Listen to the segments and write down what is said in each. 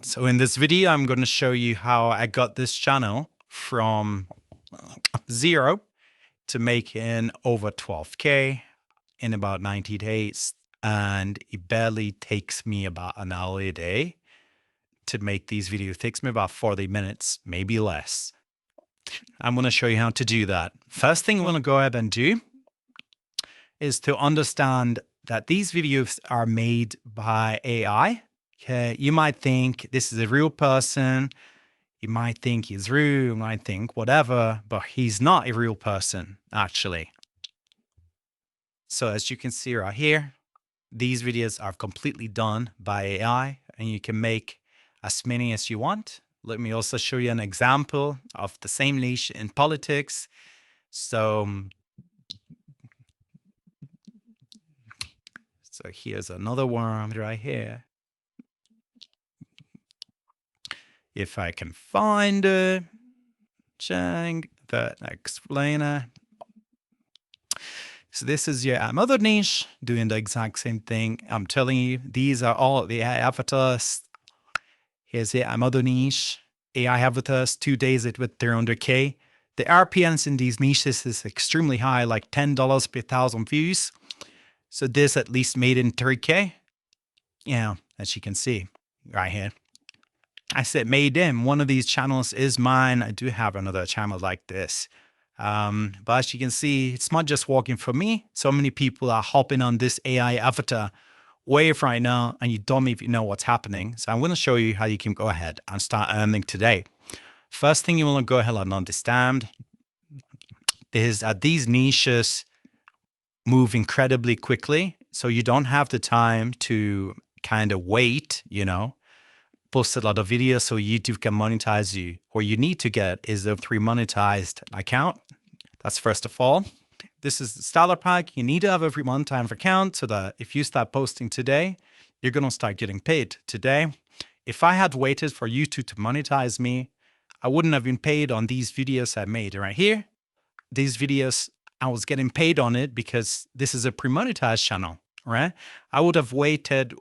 So in this video, I'm going to show you how I got this channel from zero to making over 12K in about 90 days. And it barely takes me about an hour a day to make these videos. It takes me about 40 minutes, maybe less. I'm going to show you how to do that. First thing I want to go ahead and do is to understand that these videos are made by AI. Okay, you might think this is a real person. You might think he's real, you might think whatever, but he's not a real person, actually. So as you can see right here, these videos are completely done by AI, and you can make as many as you want. Let me also show you an example of the same niche in politics. So here's another one right here. If I can find it, check the explainer. So this is your other niche doing the exact same thing. I'm telling you, these are all the AI avatars. Here's the other niche, AI avatars, 2 days it with 300K. The RPMs in these niches is extremely high, like $10 per 1,000 views. So this at least made in 3K. Yeah, as you can see right here. I said made in. One of these channels is mine. I do have another channel like this. But as you can see, it's not just working for me. So many people are hopping on this AI avatar wave right now, and you don't even know what's happening. So I'm going to show you how you can go ahead and start earning today. First thing you want to go ahead and understand is that these niches move incredibly quickly. So you don't have the time to kind of wait, post a lot of videos so YouTube can monetize you. What you need to get is a monetized account. That's first of all. This is the starter pack. You need to have a monetized account so that if you start posting today, you're going to start getting paid today. If I had waited for YouTube to monetize me, I wouldn't have been paid on these videos I made right here. These videos, I was getting paid on it because this is a pre-monetized channel. Right? I would have wasted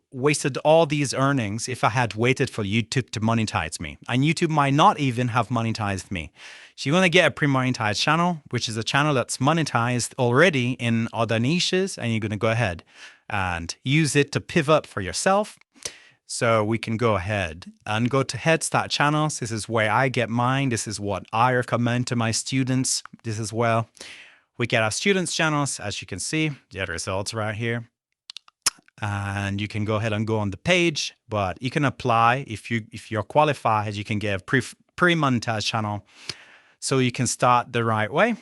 all these earnings if I had waited for YouTube to monetize me. And YouTube might not even have monetized me. So you're going to get a pre-monetized channel, which is a channel that's monetized already in other niches. And you're going to go ahead and use it to pivot for yourself. So we can go ahead and go to Head Start channels. This is where I get mine. This is what I recommend to my students. This is where we get our students' channels. As you can see, the results right here. And you can go ahead and go on the page, but you can apply if you're qualified. You can get a pre-monetized channel, so you can start the right way.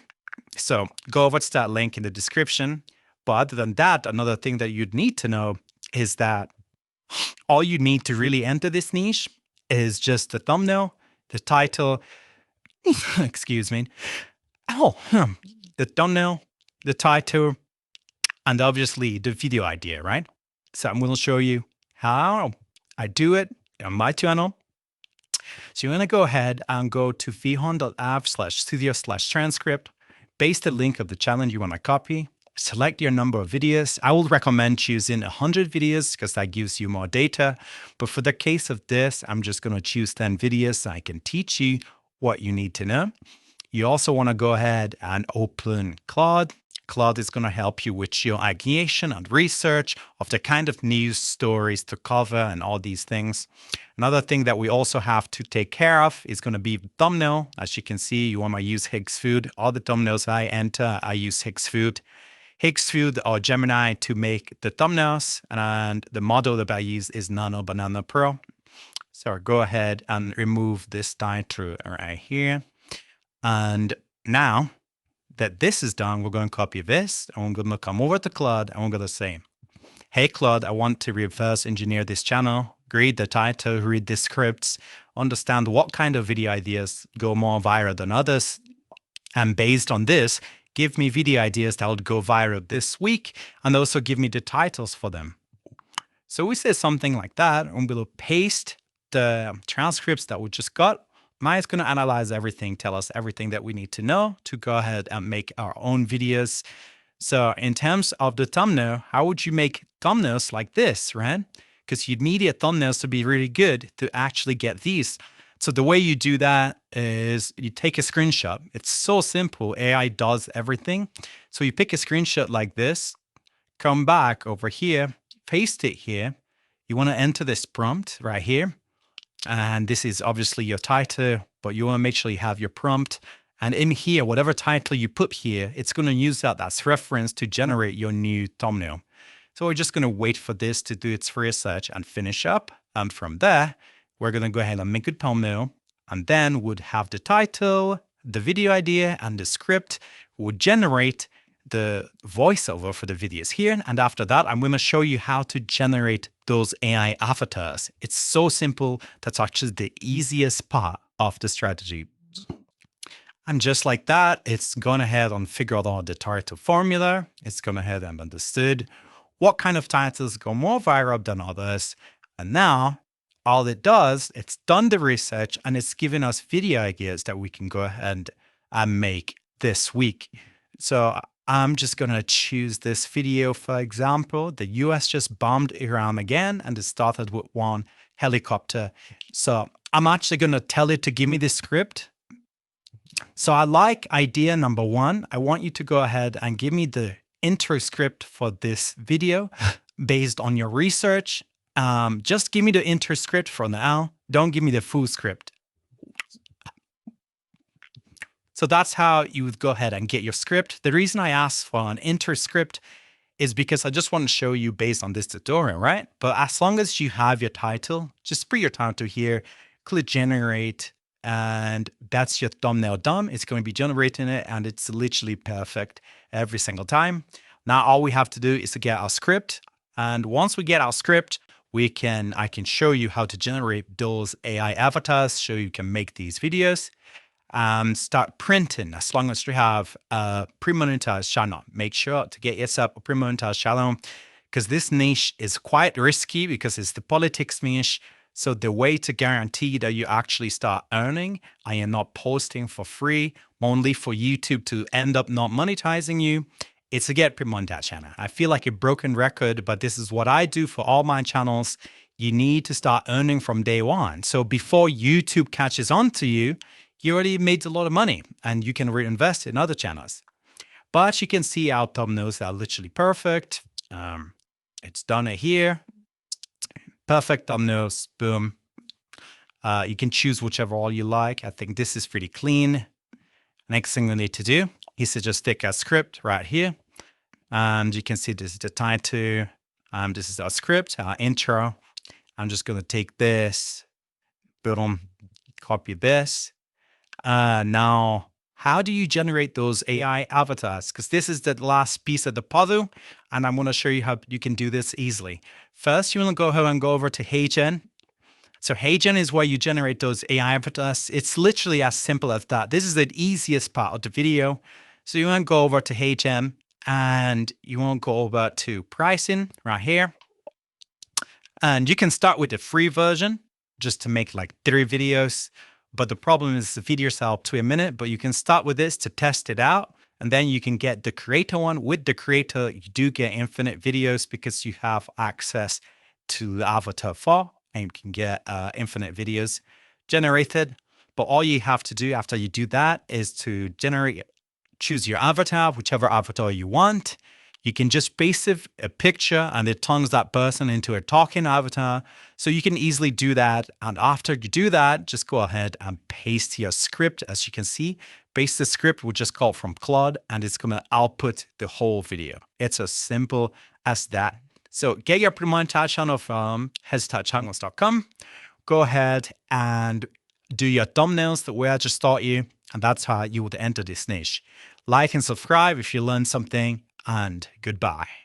So go over to that link in the description. But other than that, another thing that you'd need to know is that all you need to really enter this niche is just the thumbnail, the title, excuse me. The thumbnail, the title, and obviously the video idea, right? So I'm going to show you how I do it on my channel. So you're going to go ahead and go to vhon.app/studio/transcript, paste the link of the challenge you want to copy, select your number of videos. I would recommend choosing 100 videos because that gives you more data. But for the case of this, I'm just going to choose 10 videos so I can teach you what you need to know. You also want to go ahead and open Claude. Claude is going to help you with your ideation and research of the kind of news stories to cover and all these things. Another thing that we also have to take care of is going to be thumbnail. As you can see, you want to use Higgsfood. All the thumbnails I enter, I use Higgsfood. Higgsfood or Gemini to make the thumbnails, and the model that I use is Nano Banana Pro. So go ahead and remove this title right here. And now that this is done, we're going to copy this, and we're going to come over to Claude, and we're going to say, hey, Claude, I want to reverse engineer this channel, read the title, read the scripts, understand what kind of video ideas go more viral than others. And based on this, give me video ideas that will go viral this week, and also give me the titles for them. So we say something like that, and we'll paste the transcripts that we just got. Maya's going to analyze everything, tell us everything that we need to know to go ahead and make our own videos. So in terms of the thumbnail, how would you make thumbnails like this, right? because you need your thumbnails to be really good to actually get these. So the way you do that is you take a screenshot. It's so simple. AI does everything. So you pick a screenshot like this, come back over here, paste it here. You want to enter this prompt right here. And this is obviously your title, but you want to make sure you have your prompt. And in here, whatever title you put here, it's going to use that as reference to generate your new thumbnail. So we're just going to wait for this to do its research and finish up. And from there, we're going to go ahead and make a thumbnail, and then would have the title, the video idea, and the script would generate the voiceover for the videos here. And after that, I'm going to show you how to generate those AI avatars. It's so simple. That's actually the easiest part of the strategy. And just like that, it's gone ahead and figured out the title formula. It's gone ahead and understood what kind of titles go more viral than others. And now all it does, it's done the research and it's given us video ideas that we can go ahead and make this week. So I'm just going to choose this video, for example. The US just bombed Iran again, and it started with one helicopter. So I'm actually going to tell it to give me the script. So I like idea number one. I want you to go ahead and give me the intro script for this video based on your research. Just give me the intro script for now. Don't give me the full script. So that's how you would go ahead and get your script. The reason I asked for an intro script is because I just want to show you based on this tutorial, right? But as long as you have your title, just put your title here, click generate, and that's your thumbnail done. It's going to be generating it, and it's literally perfect every single time. Now all we have to do is to get our script. And once we get our script, I can show you how to generate those AI avatars, so you can make these videos. Start printing as long as you have a pre-monetized channel. Make sure to get yourself a pre-monetized channel, because this niche is quite risky because it's the politics niche. So the way to guarantee that you actually start earning and you're not posting for free, only for YouTube to end up not monetizing you, it's to get pre-monetized channel. I feel like a broken record, but this is what I do for all my channels. You need to start earning from day one. So before YouTube catches on to you, you already made a lot of money and you can reinvest in other channels. But you can see our thumbnails are literally perfect. It's done it here. Perfect thumbnails, boom. You can choose whichever all you like. I think this is pretty clean. Next thing we need to do is to just take our script right here. And you can see this is the title. This is our script, our intro. I'm just going to take this, boom, copy this. Now, how do you generate those AI avatars? Because this is the last piece of the puzzle, and I'm going to show you how you can do this easily. First, you want to go ahead and go over to HeyGen. So HeyGen is where you generate those AI avatars. It's literally as simple as that. This is the easiest part of the video. So you want to go over to HeyGen, and you want to go over to pricing right here. And you can start with the free version just to make like 3 videos. But the problem is the videos are up to a minute, but you can start with this to test it out. And then you can get the creator one. With the creator, you do get infinite videos because you have access to the avatar file, and you can get infinite videos generated. But all you have to do after you do that is to choose your avatar, whichever avatar you want. You can just paste a picture and it turns that person into a talking avatar. So you can easily do that. And after you do that, just go ahead and paste your script. As you can see, paste the script, we just call from Claude, and it's going to output the whole video. It's as simple as that. So get your pre-monetized channel from headstart-channels.com. Go ahead and do your thumbnails the way I just taught you. And that's how you would enter this niche. Like and subscribe if you learned something, and goodbye.